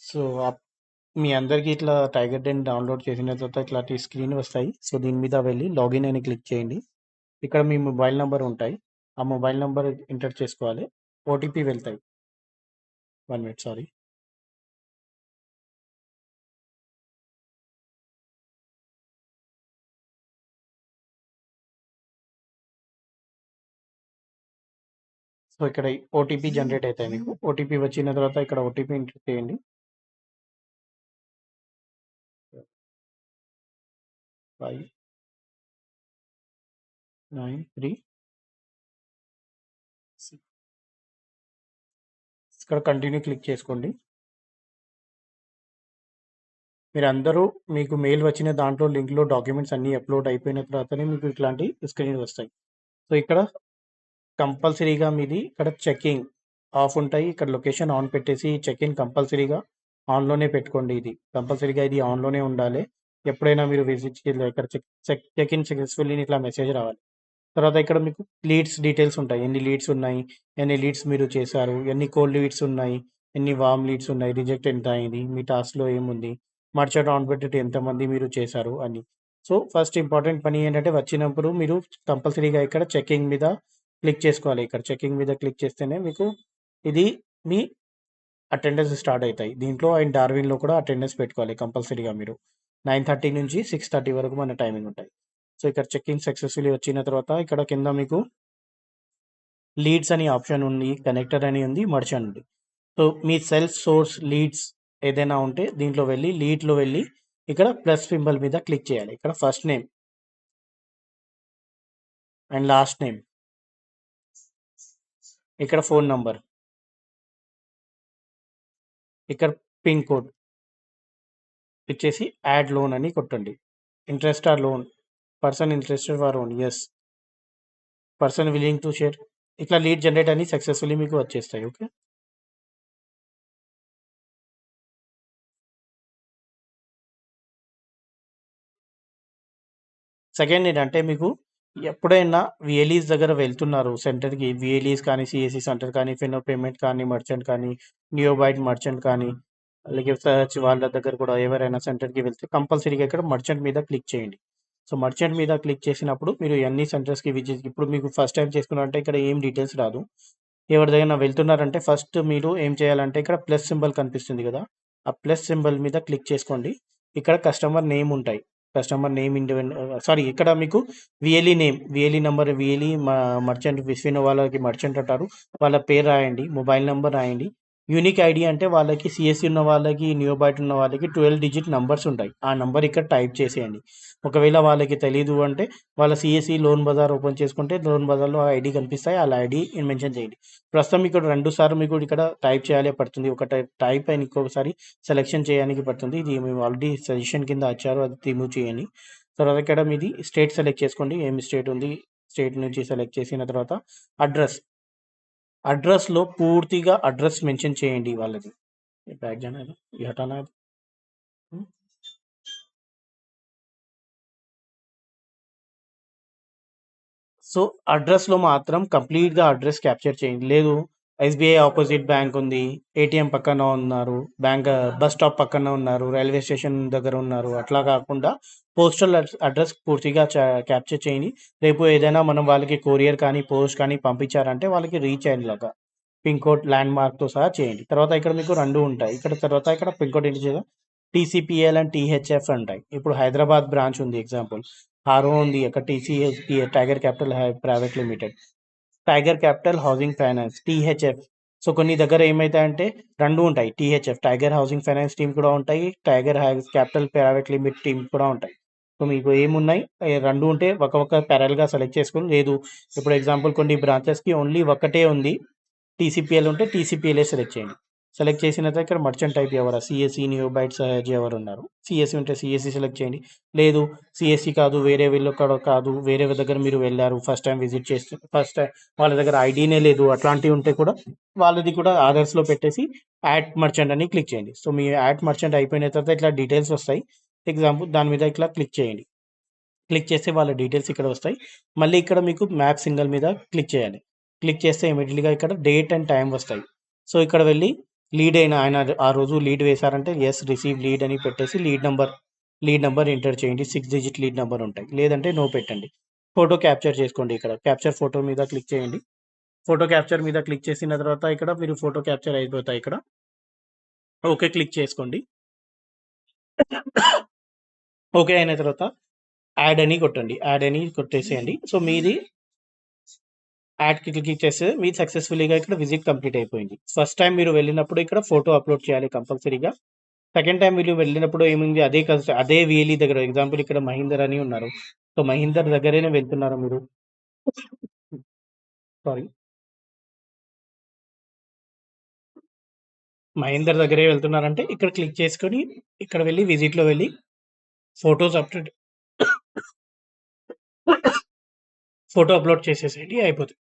So, మీ అందరికీ ఇట్లా tiger den download చేసిన తర్వాత ఇట్లాంటి స్క్రీన్ వస్తాయి. సో, దీని మీద వెళ్ళి లాగిన్ అని క్లిక్ చేయండి. ఇక్కడ మీ మొబైల్ నంబర్ ఉంటాయి. ఆ మొబైల్ నంబర్ ఎంటర్ చేసుకోవాలి. ఓటీపీ వెళ్తాయి. 1 మినిట్ సారీ. సో, ఇక్కడ ఓటీపీ జనరేట్ అవుతాయి మీకు. ఓటీపీ వచ్చిన తర్వాత ఇక్కడ ఓటీపీ ఎంటర్ చేయండి. 5936 ఇక్కడ కంటిన్యూ క్లిక్ చేసుకోండి. మీరందరూ మీకు మెయిల్ వచ్చిన దాంట్లో లింక్‌లో డాక్యుమెంట్స్ అన్నీ అప్‌లోడ్ అయిపోయిన తర్వాతనే మీకు ఇట్లాంటి స్క్రీన్ వస్తాయి. సో, ఇక్కడ కంపల్సరీగా మీది ఇక్కడ చెకింగ్ ఆఫ్ ఉంటాయి. ఇక్కడ లొకేషన్ ఆన్ పెట్టేసి చెక్-ఇన్ కంపల్సరీగా ఆన్‌లోనే పెట్టుకోండి ఇది. కంపల్సరీగా ఇది ఆన్‌లోనే ఉండాలి. ఎప్పుడైనా మీరు విజిట్ ఇక్కడ చెక్-ఇన్ సక్సెస్‌ఫుల్లీ ఇట్లా మెసేజ్ రావాలి. తర్వాత ఇక్కడ మీకు లీడ్స్ డీటెయిల్స్ ఉంటాయి. ఎన్ని లీడ్స్ ఉన్నాయి, ఎన్ని లీడ్స్ మీరు చేశారు, ఎన్ని కోల్డ్ లీడ్స్ ఉన్నాయి, ఎన్ని వార్మ్ లీడ్స్ ఉన్నాయి, రిజెక్ట్ ఎంత అయింది, మీ టాస్క్‌లో ఏముంది, మర్చెంట్ ఆన్ పెట్టి ఎంతమంది మీరు చేశారు అని. సో, ఫస్ట్ ఇంపార్టెంట్ పని ఏంటంటే వచ్చినప్పుడు మీరు కంపల్సరీగా ఇక్కడ చెకింగ్ మీద క్లిక్ చేసుకోవాలి. ఇక్కడ చెకింగ్ మీద క్లిక్ చేస్తేనే మీకు ఇది మీ అటెండెన్స్ స్టార్ట్ అవుతాయి. దీంట్లో అండ్ డార్విన్‌లో కూడా అటెండెన్స్ పెట్టుకోవాలి కంపల్సరీగా మీరు. 9:30 నుంచి 6:30 వరకు మన టైమింగ్ ఉంటాయి. సో, ఇక్కడ చెకింగ్ సక్సెస్‌ఫుల్లీ వచ్చిన తర్వాత ఇక్కడ కింద మీకు లీడ్స్ అని ఆప్షన్ ఉంది, కనెక్టర్ అని ఉంది, మర్చెంట్ ఉంది. సో, మీ సెల్ఫ్ సోర్స్ లీడ్స్ ఏదైనా ఉంటే దీంట్లో వెళ్ళి లీడ్‌లో వెళ్ళి ఇక్కడ ప్లస్ సింబల్ మీద క్లిక్ చేయాలి. ఇక్కడ first name and last name, ఇక్కడ ఫోన్ నంబర్, ఇక్కడ పిన్ కోడ్ ఇచ్చేసి యాడ్ లోన్ అని కొట్టండి. Interest or loan, person interested for loan, yes, person willing to share, ఇట్లా లీడ్ జనరేట్ అని సక్సెస్ఫుల్లీ మీకు వచ్చేస్తాయి. ఓకే. సెకండ్ ఏంటంటే మీకు ఎప్పుడైనా విఎల్ఈస్ దగ్గర వెళ్తున్నారు సెంటర్‌కి, విఎల్ఈస్ కానీ, సీఎస్‌సి సెంటర్ కానీ, ఫినో పేమెంట్ కానీ, మర్చెంట్ కానీ, నియోబైట్ మర్చెంట్ కానీ, అలాగే సర్చ్ వాళ్ళ దగ్గర కూడా ఎవరైనా సెంటర్‌కి వెళ్తే కంపల్సరీగా ఇక్కడ మర్చెంట్ మీద క్లిక్ చేయండి. సో, మర్చెంట్ మీద క్లిక్ చేసినప్పుడు మీరు ఎన్ని సెంటర్స్‌కి విజిట్, ఇప్పుడు మీకు ఫస్ట్ టైమ్ చేసుకున్నారంటే ఇక్కడ ఏం డీటెయిల్స్ రాదు. ఎవరి దగ్గరైనా వెళ్తున్నారంటే ఫస్ట్ మీరు ఏం చేయాలంటే ఇక్కడ ప్లస్ సింబల్ కనిపిస్తుంది కదా! ఆ ప్లస్ సింబల్ మీద క్లిక్ చేసుకోండి. ఇక్కడ కస్టమర్ నేమ్ ఉంటాయి. కస్టమర్ నేమ్ సారీ, ఇక్కడ మీకు VLE name, VLE number, VLE merchant విస్విన్ వాళ్ళకి మర్చెంట్ అంటారు. వాళ్ళ పేరు రాయండి, మొబైల్ నంబర్ రాయండి. యూనిక్ ఐడీ అంటే వాళ్ళకి సీఎస్‌సి ఉన్న వాళ్ళకి, నియోబైట్ ఉన్న వాళ్ళకి 12 డిజిట్ నంబర్స్ ఉంటాయి. ఆ నంబర్ ఇక్కడ టైప్ చేసేయండి. ఒకవేళ వాళ్ళకి తెలీదు అంటే వాళ్ళ సీఎస్‌సి లోన్ బజార్ ఓపెన్ చేసుకుంటే లోన్ బజార్‌లో ఆ ఐడీ కనిపిస్తాయి. ఆ ఐడీ మెన్షన్ చేయండి. ప్రస్తుతం ఇక్కడ 2 సార్లు మీకు ఇక్కడ టైప్ చేయాలి పడుతుంది. ఒక టైప్ అని ఇంకొకసారి సెలెక్షన్ చేయడానికి పడుతుంది. ఇది మేము ఆల్రెడీ సజెషన్ కింద ఇచ్చారు, అది రిమూవ్ చేయండి. తర్వాత ఇక్కడ మీది స్టేట్ సెలెక్ట్ చేసుకోండి. ఏమి స్టేట్ ఉంది, స్టేట్ నుంచి సెలెక్ట్ చేసిన తర్వాత అడ్రస్‌లో పూర్తిగా అడ్రస్ మెన్షన్ చేయండి వాళ్ళది. బ్యాక్ जाना है, ये हटाना है। हुँ। సో, అడ్రస్‌లో మాత్రం కంప్లీట్‌గా అడ్రస్ క్యాప్చర్ చేయండి. లేదు, ఎస్‌బీఐ అపోజిట్ బ్యాంక్ ఉంది, ఏటీఎం పక్కన ఉన్నారు, బస్ స్టాప్ పక్కన ఉన్నారు, రైల్వే స్టేషన్ దగ్గర ఉన్నారు. అట్లా కాకుండా పోస్టల్ అడ్రస్ పూర్తిగా క్యాప్చర్ చేయండి. రేపు ఏదైనా మనం వాళ్ళకి కొరియర్ కానీ, పోస్ట్ కానీ పంపించారంటే వాళ్ళకి రీచ్ అయ్యేలాగా పిన్ కోడ్, ల్యాండ్ మార్క్‌తో సహా చేయండి. తర్వాత ఇక్కడ మీకు 2 ఉంటాయి. ఇక్కడ పిన్ కోడ్ ఏంటి చేయాలి, టీసీపీఎల్ అండ్ టీహెచ్ఎఫ్ ఉంటాయి. ఇప్పుడు హైదరాబాద్ బ్రాంచ్ ఉంది ఎగ్జాంపుల్. హారో ఉంది, అక్కడ tiger capital private limited, tiger capital housing finance, THF. So, కొన్ని దగ్గర ఏమైతాయంటే 2 ఉంటాయి. THF tiger housing finance team కూడా ఉంటాయి. Tiger capital private limited team కూడా ఉంటాయి. సో, మీకు ఏమున్నాయి 2 ఉంటే ఒక ప్యారలెల్‌గా సెలెక్ట్ చేసుకొని, లేదు ఇప్పుడు ఎగ్జాంపుల్ కొన్ని బ్రాంచెస్‌కి ఓన్లీ ఒకటే ఉంది, టీసీపీఎల్ ఉంటే టీసీపీఎలే సెలెక్ట్ చేయండి. సెలెక్ట్ చేసిన తర్వాత ఇక్కడ మర్చెంట్ టైప్ ఎవరా, సీఎస్‌సి, నియోబైట్, సహజ్ ఎవరు ఉన్నారు. సీఎస్‌సి ఉంటే సీఎస్‌సి సెలెక్ట్ చేయండి. లేదు సీఎస్‌సి కాదు, వేరే వీళ్ళు కాదు, వేరే దగ్గర మీరు వెళ్లారు, ఫస్ట్ టైం విజిట్ చేస్తే ఫస్ట్ టైం వాళ్ళ దగ్గర ఐడీనే లేదు, అట్లాంటివి ఉంటే కూడా వాళ్ళది కూడా ఆధార్స్‌లో పెట్టేసి యాడ్ మర్చెంట్ అని క్లిక్ చేయండి. సో, మీ యాడ్ మర్చెంట్ అయిపోయిన తర్వాత ఇట్లా డీటెయిల్స్ వస్తాయి. ఎగ్జాంపుల్ దాని మీద ఇట్లా క్లిక్ చేయండి. క్లిక్ చేస్తే వాళ్ళ డీటెయిల్స్ ఇక్కడ వస్తాయి. మళ్ళీ ఇక్కడ మీకు మ్యాప్ సింబల్ మీద క్లిక్ చేయాలి. క్లిక్ చేస్తే ఇమ్మీడియేట్‌గా ఇక్కడ డేట్ అండ్ టైమ్ వస్తాయి. సో, ఇక్కడ వెళ్ళి లీడ్ అయిన ఆయన ఆ రోజు లీడ్ వేశారంటే ఎస్ రిసీవ్ లీడ్ అని పెట్టేసి లీడ్ నెంబర్ ఎంటర్ చేయండి. 6 డిజిట్ లీడ్ నెంబర్ ఉంటాయి. లేదంటే నో పెట్టండి. ఫోటో క్యాప్చర్ చేసుకోండి. ఇక్కడ క్యాప్చర్ ఫోటో మీద క్లిక్ చేయండి. ఫోటో క్యాప్చర్ మీద క్లిక్ చేసిన తర్వాత ఇక్కడ మీరు ఫోటో క్యాప్చర్ అయిపోతాయి. ఇక్కడ ఓకే క్లిక్ చేసుకోండి. ఓకే అయిన తర్వాత యాడ్ అని కొట్టండి. యాడ్ అని కొట్టేసేయండి. సో మీది యాడ్కి క్లిక్ చేస్తే మీది సక్సెస్ఫుల్గా ఇక్కడ విజిట్ కంప్లీట్ అయిపోయింది. ఫస్ట్ టైం మీరు వెళ్ళినప్పుడు ఇక్కడ ఫోటో అప్లోడ్ చేయాలి కంపల్సరీగా. సెకండ్ టైం మీరు వెళ్ళినప్పుడు ఏముంది అదే విఎల్ఈ దగ్గర ఎగ్జాంపుల్ ఇక్కడ మహీందర్ అని ఉన్నారు. సో మహీందర్ దగ్గరేనే వెళ్తున్నారు మీరు. సారీ, మహేందర్ దగ్గరే వెళ్తున్నారంటే ఇక్కడ క్లిక్ చేసుకొని ఇక్కడ వెళ్ళి విజిట్లో వెళ్ళి ఫోటోస్ అప్లోడ్ చేసేసేయండి, అయిపోతుంది.